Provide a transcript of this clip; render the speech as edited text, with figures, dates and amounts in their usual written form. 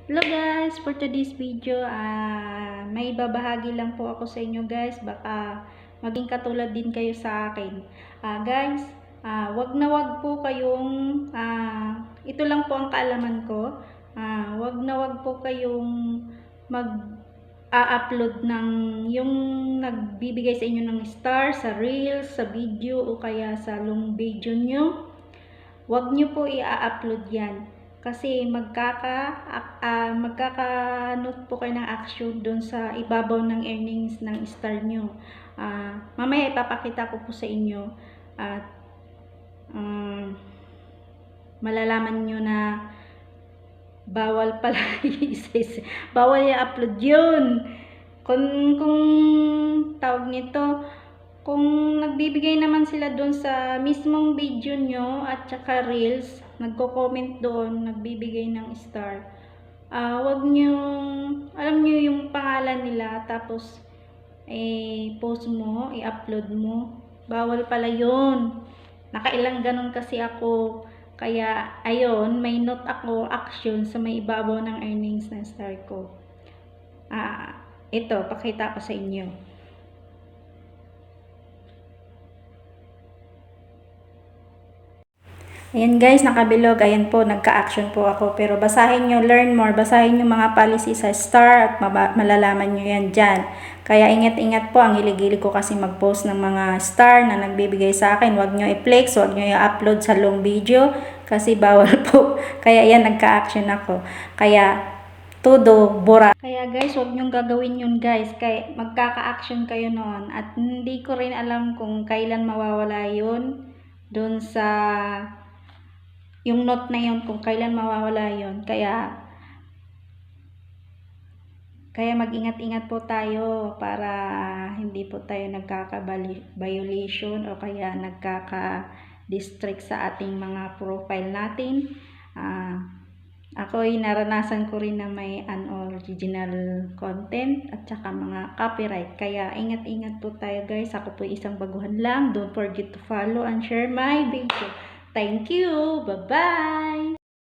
Hello guys, for today's video, may babahagi lang po ako sa inyo guys, baka maging katulad din kayo sa akin. Guys, wag na wag po kayong, ito lang po ang kaalaman ko, wag na wag po kayong mag-upload ng yung nagbibigay sa inyo ng star sa reels, sa video o kaya sa long video nyo. Wag nyo po i-upload yan. Kasi magkaka-note po kayo ng action doon sa ibabaw ng earnings ng star nyo. Mamaya ipapakita ko po sa inyo at malalaman nyo na bawal pala bawal i-upload yun. Kung tawag nito, kung nagbibigay naman sila doon sa mismong video nyo at saka reels, nagko-comment doon, nagbibigay ng star, wag nyo, alam nyo yung pangalan nila, tapos post mo, i-upload mo, bawal pala yun. Nakailang ganun kasi ako, kaya ayun, may note ako action sa may ibabaw ng earnings ng star ko. Ito, pakita ko sa inyo. Ayan guys, nakabilog. Ayan po, nagka-action po ako. Pero basahin nyo, learn more. Basahin nyo mga policy sa star at malalaman nyo yan dyan. Kaya ingat-ingat po. Ang hilig-hilig ko kasi mag-post ng mga star na nagbibigay sa akin. Huwag nyo i-flex, huwag nyo i-upload sa long video. Kasi bawal po. Kaya yan, nagka-action ako. Kaya todo bura. Kaya guys, huwag nyong gagawin yun guys. Kaya magkaka-action kayo noon. At hindi ko rin alam kung kailan mawawala yun doon sa yung note na yun, kung kailan mawawala yun. Kaya mag-ingat-ingat po tayo para hindi po tayo nagkaka-violation o kaya nagkaka-district sa ating mga profile natin. Ako'y naranasan ko rin na may unoriginal content at saka mga copyright. Kaya ingat-ingat po tayo guys. Ako po isang baguhan lang. Don't forget to follow and share my video. Thank you. Bye-bye.